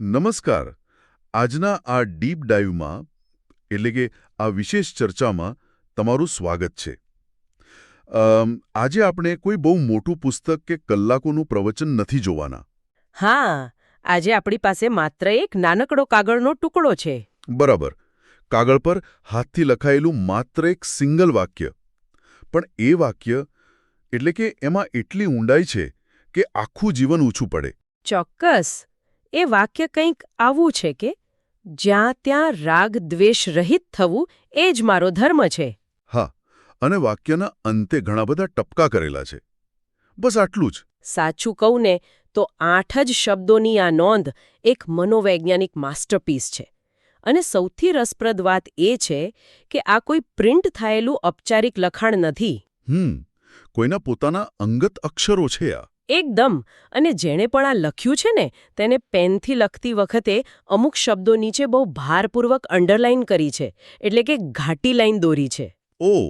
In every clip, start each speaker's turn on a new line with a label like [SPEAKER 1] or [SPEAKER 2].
[SPEAKER 1] નમસ્કાર. આજના આ ડીપ ડાઈવમાં એટલે કે આ વિશેષ ચર્ચામાં તમારું સ્વાગત છે. આજે આપણે કોઈ બહુ મોટું પુસ્તક કે કલાકોનું પ્રવચન નથી જોવાના.
[SPEAKER 2] હા, આજે આપણી પાસે માત્ર એક નાનકડો કાગળનો ટુકડો છે.
[SPEAKER 1] બરાબર. કાગળ પર હાથથી લખાયેલું માત્ર એક સિંગલ વાક્ય. પણ એ વાક્ય એટલે કે એમાં એટલી ઊંડાઈ છે કે આખું જીવન ઊંચું પડે.
[SPEAKER 2] ચોક્કસ. એ વાક્ય કંઈક આવું છે કે જ્યાં ત્યાં રાગ દ્વેષ રહિત થવું એ જ મારો ધર્મ છે.
[SPEAKER 1] હા, અને વાક્યના અંતે ઘણા બધા ટપકા કરેલા છે. બસ આટલું જ.
[SPEAKER 2] સાચું કહું ને તો 8 જ શબ્દોની આ નોંધ એક મનોવૈજ્ઞાનિક માસ્ટરપીસ છે. અને સૌથી રસપ્રદ વાત એ છે કે આ કોઈ પ્રિન્ટ થયેલું ઔપચારિક લખાણ નથી.
[SPEAKER 1] કોઈના પોતાના અંગત અક્ષરો છે આ.
[SPEAKER 2] એકદમ. અને જેણે પણ આ લખ્યું છે ને તેને પેનથી લખતી વખતે અમુક શબ્દો નીચે બહુ ભારપૂર્વક અંડરલાઈન કરી છે, એટલે કે ઘાટી લાઈન દોરી છે.
[SPEAKER 1] ઓહ,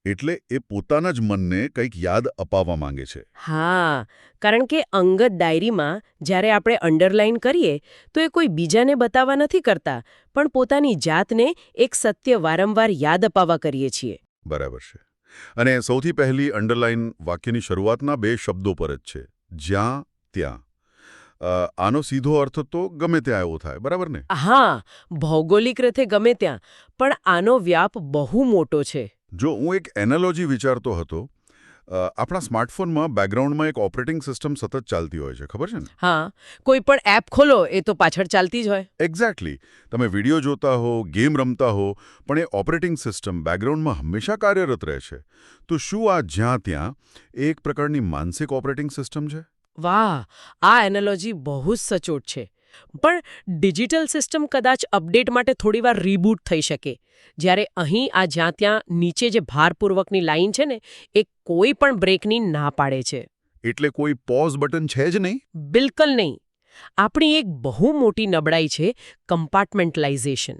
[SPEAKER 1] એટલે એ પોતાના જ મનને કંઈક યાદ અપાવવા માંગે છે.
[SPEAKER 2] હા, કારણ કે અંગત ડાયરીમાં જ્યારે આપણે અંડરલાઈન કરીએ તો એ કોઈ બીજાને બતાવવા નથી કરતા, પણ પોતાની જાતને એક સત્ય વારંવાર યાદ અપાવવા કરીએ છીએ.
[SPEAKER 1] બરાબર છે. અને સૌથી પહેલી અંડરલાઈન વાક્યની શરૂઆતના 2 શબ્દો પર જ છે, જ્યાં ત્યાં. આનો સીધો અર્થ તો ગમે ત્યાં એવો થાય, બરાબર ને?
[SPEAKER 2] હા, ભૌગોલિક રીતે ગમે ત્યાં, પણ આનો વ્યાપ બહુ મોટો છે.
[SPEAKER 1] જો હું એક એનાલોજી વિચારતો હતો, આપણા સ્માર્ટફોનમાં બેકગ્રાઉન્ડમાં એક ઓપરેટિંગ સિસ્ટમ સતત ચાલતી હોય છે, ખબર છે ને?
[SPEAKER 2] હા, કોઈ પણ એપ ખોલો એ તો પાછળ ચાલતી જ હોય.
[SPEAKER 1] એક્ઝેક્ટલી. તમે વિડીયો જોતા હો, ગેમ રમતા હો, પણ એ ઓપરેટિંગ સિસ્ટમ બેકગ્રાઉન્ડમાં હંમેશા કાર્યરત રહે છે. તો શું આ જ્યાં ત્યાં એક પ્રકારની માનસિક ઓપરેટિંગ સિસ્ટમ છે?
[SPEAKER 2] વાહ, આ એનાલોજી બહુ જ સચોટ છે. પણ ડિજિટલ સિસ્ટમ કદાચ અપડેટ માટે થોડીવાર રીબૂટ થઈ શકે. જ્યારે અહીં આ જ્યાં ત્યાં નીચે જે ભારપૂર્વકની લાઈન છે ને એ કોઈ પણ બ્રેકની ના પાડે છે.
[SPEAKER 1] એટલે કોઈ પોઝ બટન છે જ નહીં?
[SPEAKER 2] બિલકુલ નહીં. આપણી એક બહુ મોટી નબળાઈ છે કમ્પાર્ટમેન્ટલાઇઝેશન.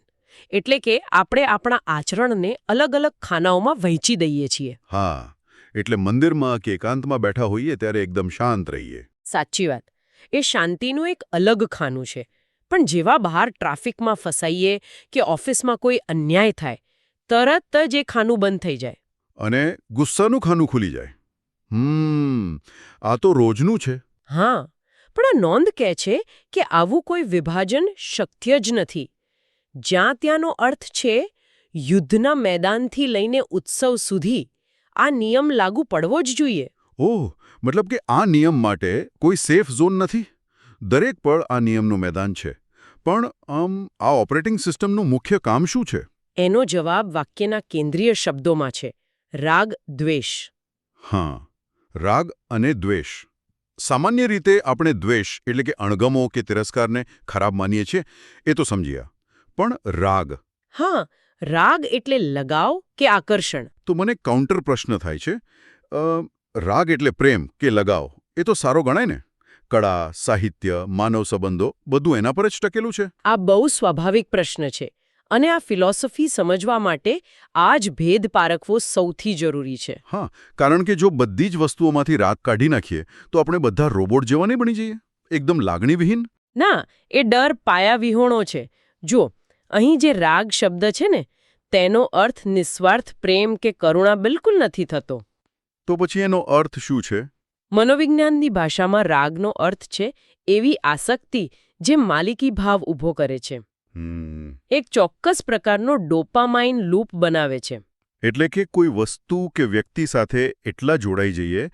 [SPEAKER 2] એટલે કે આપણે આપણા આચરણને અલગ અલગ ખાનાઓમાં વહેંચી દઈએ છીએ.
[SPEAKER 1] હા, એટલે મંદિરમાં કે એકાંતમાં બેઠા હોઈએ ત્યારે એકદમ શાંત રહીએ.
[SPEAKER 2] સાચી વાત. એ શાંતિનું એક અલગ ખાનું છે. પણ જેવા બહાર ટ્રાફિકમાં ફસાઈએ કે ઓફિસમાં કોઈ અન્યાય થાય, તરત જ એ ખાનું બંધ થઈ જાય.
[SPEAKER 1] અને ગુસ્સાનું ખાનું ખુલી જાય. આ તો રોજનું છે.
[SPEAKER 2] હા, પણ આ નોંધ કહે છે કે આવું કોઈ વિભાજન શક્ય જ નથી. જ્યાં ત્યાંનો અર્થ છે યુદ્ધના મેદાનથી લઈને ઉત્સવ સુધી આ નિયમ લાગુ પડવો જ જોઈએ.
[SPEAKER 1] ઓહ, મતલબ કે આ નિયમ માટે કોઈ સેફ ઝોન નથી? દરેક પળ આ નિયમનું મેદાન છે. પણ આ ઓપરેટિંગ સિસ્ટમનું મુખ્ય કામ શું છે?
[SPEAKER 2] એનો જવાબ વાક્યના કેન્દ્રીય શબ્દોમાં છે: રાગ, દ્વેષ.
[SPEAKER 1] હા, રાગ અને દ્વેષ. સામાન્ય રીતે આપણે દ્વેષ એટલે કે અણગમો કે તિરસ્કારને ખરાબ માનીએ છીએ, એ તો સમજ્યા. પણ રાગ.
[SPEAKER 2] હા, રાગ એટલે લગાવ કે આકર્ષણ.
[SPEAKER 1] તો મને કાઉન્ટર પ્રશ્ન થાય છે. રાગ એટલે પ્રેમ કે લગાવ, એ તો સારો ગણાય ને? કળા, સાહિત્ય, માનવ સંબંધો બધું એના પર જ ટકેલું છે.
[SPEAKER 2] આ બહુ સ્વાભાવિક પ્રશ્ન છે. અને આ ફિલોસોફી સમજવા માટે આ જ ભેદ પારખવો સૌથી જરૂરી છે.
[SPEAKER 1] હા, કારણ કે જો બધી જ વસ્તુઓમાંથી રાગ કાઢી નાખીએ તો આપણે બધા રોબોટ જેવા નહીં બની જઈએ? એકદમ લાગણીવિહીન?
[SPEAKER 2] ના, એ ડર પાયાવિહોણો છે. જો અહીં જે રાગ શબ્દ છે ને તેનો અર્થ નિસ્વાર્થ પ્રેમ કે કરુણા બિલકુલ નથી થતો.
[SPEAKER 1] તો પછી એનો અર્થ શું છે?
[SPEAKER 2] મનોવિજ્ઞાનની ભાષામાં રાગનો અર્થ છે એવી આસક્તિ જે માલિકી ભાવ ઊભો કરે છે. એક ચોક્કસ પ્રકારનો ડોપામાઇન લૂપ બનાવે છે.
[SPEAKER 1] એટલે કે કોઈ વસ્તુ કે વ્યક્તિ સાથે એટલા જોડાઈ જઈએ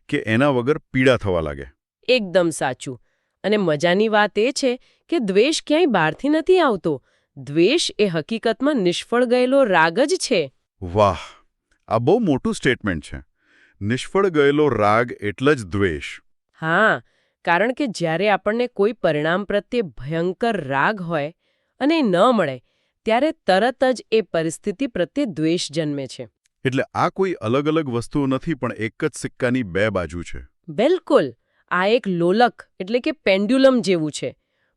[SPEAKER 1] કે એના વગર પીડા થવા લાગે.
[SPEAKER 2] એકદમ સાચું. અને મજાની વાત એ છે કે દ્વેષ ક્યાંય બહારથી નથી આવતો. દ્વેષ એ હકીકતમાં નિષ્ફળ ગયેલો રાગ જ છે.
[SPEAKER 1] વાહ, આ બહુ મોટું સ્ટેટમેન્ટ છે. નિષ્ફળ ગયેલો રાગ એટલે જ દ્વેષ.
[SPEAKER 2] હા, કારણ કે જ્યારે આપણને કોઈ પરિણામ પ્રત્યે ભયંકર રાગ હોય અને ન મળે ત્યારે તરત જ એ પરિસ્થિતિ પ્રત્યે દ્વેષ જન્મે છે.
[SPEAKER 1] એટલે આ કોઈ અલગ અલગ વસ્તુઓ નથી, પણ એક જ સિક્કાની 2 બાજુ છે.
[SPEAKER 2] બિલકુલ. આ એક લોલક એટલે કે પેન્ડ્યુલમ જેવું છે.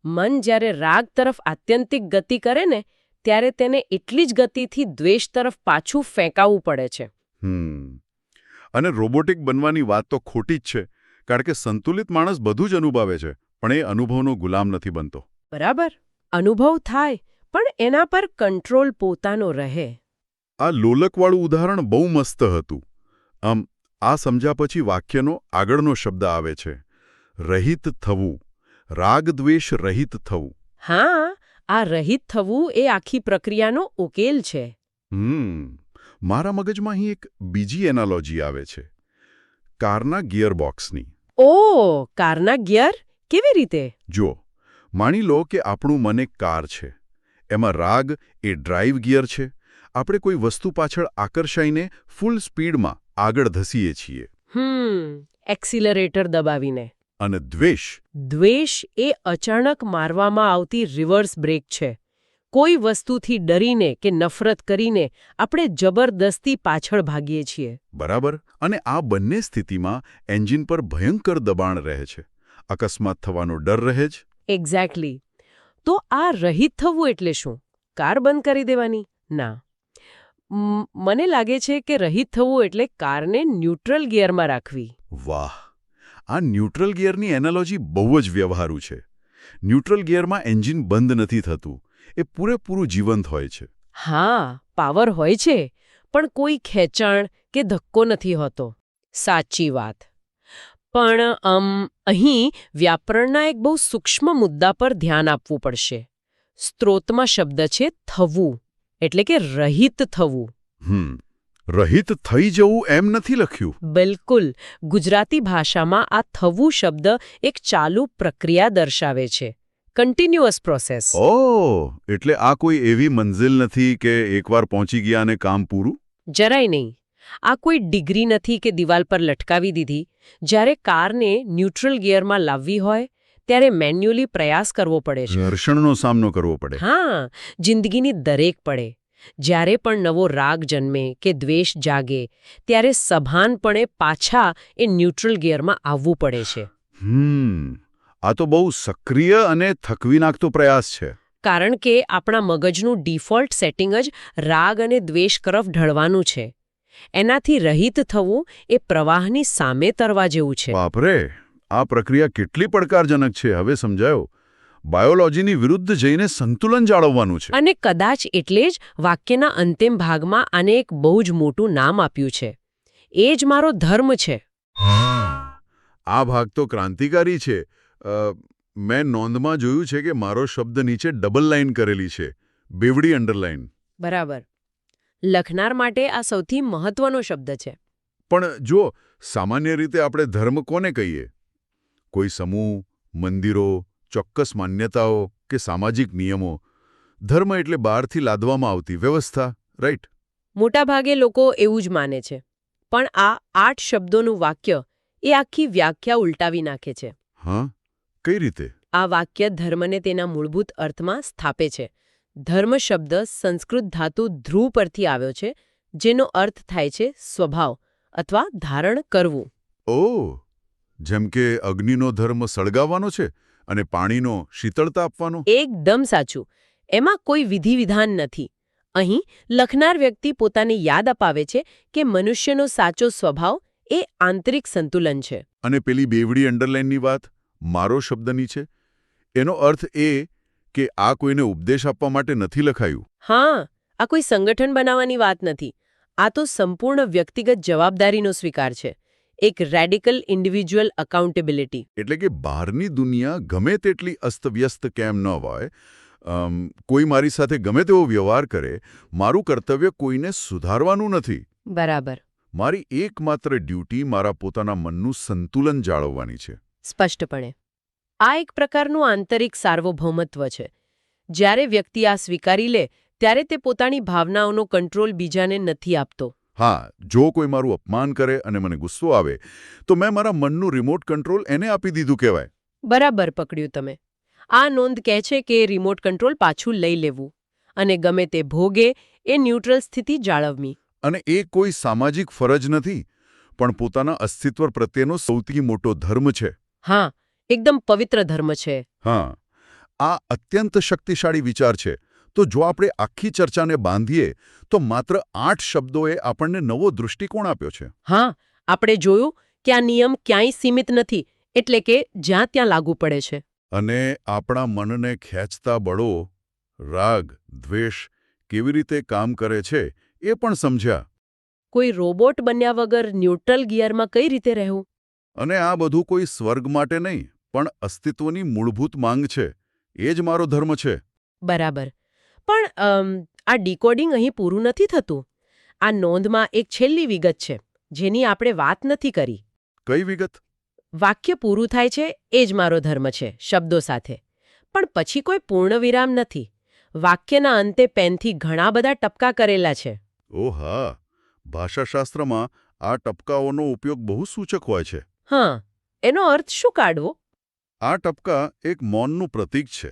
[SPEAKER 2] મન જ્યારે રાગ તરફ આત્યંતિક ગતિ કરે ને ત્યારે તેને એટલી જ ગતિથી દ્વેષ તરફ પાછું ફેંકાવવું પડે છે.
[SPEAKER 1] અને રોબોટિક બનવાની વાત તો ખોટી જ છે, કારણ કે સંતુલિત માણસ બધું જ અનુભવે છે, પણ એ અનુભવનો ગુલામ નથી બનતો.
[SPEAKER 2] બરાબર. અનુભવ થાય પણ એના પર કંટ્રોલ પોતાનો રહે.
[SPEAKER 1] આ લોલકવાળું ઉદાહરણ બહુ મસ્ત હતું. આ સમજ્યા પછી વાક્યનો આગળનો શબ્દ આવે છે રહિત થવું, રાગદ્વેષ રહિત થવું.
[SPEAKER 2] હા, આ રહિત થવું એ આખી પ્રક્રિયાનો ઉકેલ છે.
[SPEAKER 1] મારા મગજમાં અહીં એક બીજી એનાલોજી આવે છે કારના ગિયરબોક્સની.
[SPEAKER 2] ઓ, કારના ગિયર કેવી રીતે?
[SPEAKER 1] જુઓ, માની લો કે આપણું મન એક કાર છે. એમાં રાગ એ ડ્રાઇવ ગિયર છે. આપણે કોઈ વસ્તુ પાછળ આકર્ષાઈને ફૂલ સ્પીડમાં આગળ ધસીએ છીએ.
[SPEAKER 2] એક્સિલરેટર દબાવીને.
[SPEAKER 1] અને દ્વેષ?
[SPEAKER 2] દ્વેષ એ અચાનક મારવામાં આવતી રિવર્સ બ્રેક છે. કોઈ વસ્તુથી ડરીને કે નફરત કરીને આપણે જબરદસ્તી પાછળ ભાગીએ છીએ.
[SPEAKER 1] બરાબર. અને આ બંને સ્થિતિમાં એન્જિન પર ભયંકર દબાણ રહે છે. અકસ્માત થવાનો ડર રહે જ.
[SPEAKER 2] એક્ઝેક્ટલી. તો આ રહિત થવું એટલે શું? કાર બંધ કરી દેવાની? ના. મને લાગે છે કે રહિત થવું એટલે કારને ન્યુટ્રલ ગિયરમાં રાખવી.
[SPEAKER 1] વાહ! આ ન્યુટ્રલ ગિયરની એનાલોજી બહુ જ વ્યવહારુ છે. ન્યુટ્રલ ગિયરમાં એન્જિન બંધ નથી થતું. એ પૂરેપૂરું જીવંત હોય છે.
[SPEAKER 2] હા, પાવર હોય છે, પણ કોઈ ખેંચાણ કે ધક્કો નથી હોતો. સાચી વાત. પણ અહીં વ્યાકરણના એક બહુ સૂક્ષ્મ મુદ્દા પર ધ્યાન આપવું પડશે. સ્ત્રોતમાં શબ્દ છે થવું, એટલે કે રહિત થવું.
[SPEAKER 1] રહિત થઈ જવું એમ નથી લખ્યું.
[SPEAKER 2] બિલકુલ. ગુજરાતી ભાષામાં આ થવું શબ્દ એક ચાલુ પ્રક્રિયા દર્શાવે છે. Continuous process.
[SPEAKER 1] ઓહ, એટલે આ કોઈ એવી મંઝિલ નથી કે એકવાર પહોંચી ગયા અને કામ પૂરું?
[SPEAKER 2] જરાય નહીં. આ કોઈ ડિગ્રી નથી કે દિવાલ પર લટકાવી દીધી. જ્યારે કારને ન્યુટ્રલ ગિયરમાં લાવવી હોય ત્યારે મેન્યુઅલી પ્રયાસ કરવો પડે છે.
[SPEAKER 1] ઘર્ષણનો સામનો કરવો પડે.
[SPEAKER 2] હા, જિંદગીની દરેક પડે. જ્યારે પણ નવો રાગ જન્મે કે દ્વેષ જાગે ત્યારે સભાનપણે પાછા એ ન્યુટ્રલ ગિયરમાં આવવું પડે છે.
[SPEAKER 1] આ તો બહુ સક્રિય અને થકવી નાખતો પ્રયાસ છે.
[SPEAKER 2] કારણ કે આપણા મગજનું ડિફોલ્ટ સેટિંગ જ રાગ અને દ્વેષ તરફ ઢળવાનું છે. એનાથી રહિત થવું એ પ્રવાહની સામે તરવા જેવું છે.
[SPEAKER 1] બાપરે, આ પ્રક્રિયા કેટલી પડકારજનક છે હવે સમજાયો. બાયોલોજીની વિરુદ્ધ જઈને સંતુલન જાળવવાનું છે.
[SPEAKER 2] અને કદાચ એટલે જ વાક્યના અંતિમ ભાગમાં આને એક બહુ જ મોટું નામ આપ્યું છે. એ જ મારો ધર્મ છે.
[SPEAKER 1] આ ભાગ તો ક્રાંતિકારી છે. મેં નોંધમાં જોયું છે કે મારો શબ્દ નીચે ડબલ લાઇન કરેલી છે. બેવડી અંડરલાઇન.
[SPEAKER 2] બરાબર. લખનાર માટે આ સૌથી મહત્વનો શબ્દ છે.
[SPEAKER 1] પણ જો સામાન્ય રીતે આપણે ધર્મ કોને કહીએ? કોઈ સમૂહ, મંદિરો, ચોક્કસ માન્યતાઓ કે સામાજિક નિયમો. ધર્મ એટલે બહારથી લાદવામાં આવતી વ્યવસ્થા, રાઈટ?
[SPEAKER 2] મોટાભાગે લોકો એવું જ માને છે. પણ આ 8 શબ્દોનું વાક્ય એ આખી વ્યાખ્યા ઉલટાવી નાખે છે.
[SPEAKER 1] હા? કઈ રીતે?
[SPEAKER 2] આ વાક્ય ધર્મને તેના મૂળભૂત અર્થમાં સ્થાપે છે. ધર્મ શબ્દ સંસ્કૃત ધાતુ ધ્રુવ પરથી આવ્યો છે, જેનો અર્થ થાય છે સ્વભાવ અથવા ધારણ કરવું.
[SPEAKER 1] ઓહ! જેમ કે અગ્નિનો ધર્મ સળગાવવાનો છે અને પાણીનો શીતળતા આપવાનો.
[SPEAKER 2] એકદમ સાચું. એમાં કોઈ વિધિ વિધાન નથી. અહીં લખનાર વ્યક્તિ પોતાને યાદ અપાવે છે કે મનુષ્યનો સાચો સ્વભાવ એ આંતરિક સંતુલન છે.
[SPEAKER 1] અને પેલી બેવડી અંડરલાઇનની વાત મારો શબ્દની છે. એનો અર્થ એ કે આ કોઈને ઉપદેશ આપવા માટે નથી લખાયું.
[SPEAKER 2] હા, આ કોઈ સંગઠન બનાવવાની વાત નથી. આ તો સંપૂર્ણ વ્યક્તિગત જવાબદારીનો સ્વીકાર છે. એક રેડિકલ ઇન્ડિવિજ્યુઅલ અકાઉન્ટેબિલિટી.
[SPEAKER 1] એટલે કે બહારની દુનિયા ગમે તેટલી અસ્તવ્યસ્ત કેમ ન હોય, કોઈ મારી સાથે ગમે તેવો વ્યવહાર કરે, મારું કર્તવ્ય કોઈને સુધારવાનું નથી.
[SPEAKER 2] બરાબર.
[SPEAKER 1] મારી એકમાત્ર ડ્યુટી મારા પોતાના મનનું સંતુલન જાળવવાની છે.
[SPEAKER 2] સ્પષ્ટપણે. આ એક પ્રકારનું આંતરિક સાર્વભૌમત્વ છે. જ્યારે વ્યક્તિ આ સ્વીકારી લે ત્યારે તે પોતાની ભાવનાઓનો કંટ્રોલ બીજાને નથી આપતો.
[SPEAKER 1] હા, જો કોઈ મારું અપમાન કરે અને મને ગુસ્સો આવે તો મેં મારા મનનું રિમોટ કંટ્રોલ એને આપી દીધું કહેવાય.
[SPEAKER 2] બરાબર પકડ્યું તમે. આ નોંધ કહે છે કે રિમોટ કંટ્રોલ પાછું લઈ લેવું અને ગમે તે ભોગે એ ન્યુટ્રલ સ્થિતિ જાળવવી.
[SPEAKER 1] અને એ કોઈ સામાજિક ફરજ નથી, પણ પોતાના અસ્તિત્વ પ્રત્યેનો સૌથી મોટો ધર્મ છે.
[SPEAKER 2] હા, એકદમ પવિત્ર ધર્મ છે.
[SPEAKER 1] હા, આ અત્યંત શક્તિશાળી વિચાર છે. તો જો આપણે આખી ચર્ચાને બાંધીએ તો માત્ર 8 શબ્દોએ આપણને નવો દૃષ્ટિકોણ આપ્યો છે.
[SPEAKER 2] હા, આપણે જોયું કે આ નિયમ ક્યાંય સીમિત નથી, એટલે કે જ્યાં ત્યાં લાગુ પડે છે.
[SPEAKER 1] અને આપણા મનને ખેંચતા બળો રાગ, દ્વેષ કેવી રીતે કામ કરે છે એ પણ સમજ્યા.
[SPEAKER 2] કોઈ રોબોટ બન્યા વગર ન્યુટ્રલ ગિયરમાં કઈ રીતે રહેવું?
[SPEAKER 1] અને આ બધું કોઈ સ્વર્ગ માટે નહીં, પણ અસ્તિત્વની મૂળભૂત માંગ છે. એ જ મારો ધર્મ છે.
[SPEAKER 2] બરાબર. પણ આ ડીકોડિંગ અહીં પૂરું નથી થતું. આ નોંધમાં એક છેલ્લી વિગત છે જેની આપણે વાત નથી કરી.
[SPEAKER 1] કઈ વિગત?
[SPEAKER 2] વાક્ય પૂરું થાય છે એ જ મારો ધર્મ છે શબ્દો સાથે, પણ પછી કોઈ પૂર્ણ વિરામ નથી. વાક્યના અંતે પેનથી ઘણા બધા ટપકા કરેલા છે.
[SPEAKER 1] ઓ હા, ભાષાશાસ્ત્રમાં આ ટપકાઓનો ઉપયોગ બહુ સૂચક હોય છે.
[SPEAKER 2] હા, એનો અર્થ શું કાઢવો?
[SPEAKER 1] આ ટપકા એક મૌનનું પ્રતીક છે.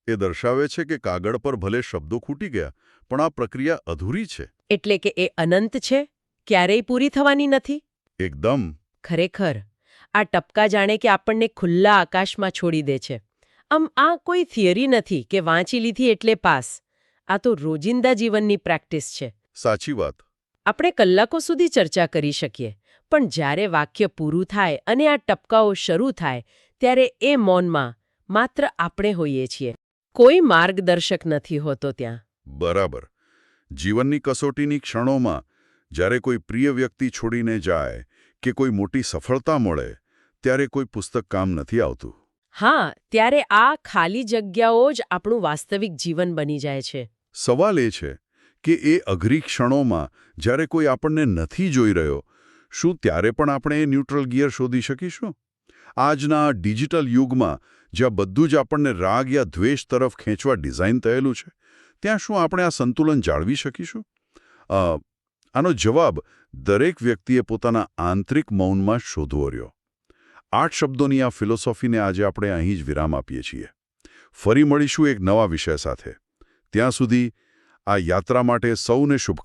[SPEAKER 1] એ દર્શાવે છે કે કાગળ પર ભલે શબ્દો ખૂટી ગયા, પણ આ પ્રક્રિયા અધૂરી છે.
[SPEAKER 2] એટલે કે એ અનંત છે, ક્યારેય પૂરી થવાની નથી.
[SPEAKER 1] એકદમ.
[SPEAKER 2] ખરેખર આ ટપકા જાણે કે આપણને ખુલ્લા આકાશમાં છોડી દે છે. આ કોઈ થિયરી નથી કે વાંચી લીધી એટલે પાસ. આ તો રોજિંદા જીવનની પ્રેક્ટિસ છે.
[SPEAKER 1] સાચી વાત.
[SPEAKER 2] આપણે કલાકો સુધી ચર્ચા કરી શકીએ, પણ જ્યારે વાક્ય પૂરું થાય અને આ ટપકાઓ શરૂ થાય ત્યારે એ મૌનમાં માત્ર આપણે હોઈએ છીએ. કોઈ માર્ગદર્શક નથી હોતો ત્યાં.
[SPEAKER 1] બરાબર. જીવનની કસોટીની ક્ષણોમાં જ્યારે કોઈ પ્રિય વ્યક્તિ છોડીને જાય કે કોઈ મોટી સફળતા મળે, ત્યારે કોઈ પુસ્તક કામ નથી આવતું.
[SPEAKER 2] હા, ત્યારે આ ખાલી જગ્યાઓ જ આપણું વાસ્તવિક જીવન બની જાય છે.
[SPEAKER 1] સવાલ એ છે કે એ અઘરી ક્ષણોમાં જ્યારે કોઈ આપણને નથી જોઈ રહ્યો, શું ત્યારે પણ આપણે એ ન્યુટ્રલ ગિયર શોધી શકીશું? આજના ડિજિટલ યુગમાં જ્યાં બધું જ આપણને રાગ યા દ્વેષ તરફ ખેંચવા ડિઝાઇન થયેલું છે, ત્યાં શું આપણે આ સંતુલન જાળવી શકીશું? આનો જવાબ દરેક વ્યક્તિએ પોતાના આંતરિક મૌનમાં શોધવો રહ્યો. 8 શબ્દોની આ ફિલોસોફીને આજે આપણે અહીં જ વિરામ આપીએ છીએ. ફરી મળીશું એક નવા વિષય સાથે. ત્યાં સુધી આ યાત્રા માટે સૌને શુભકામનાઓ.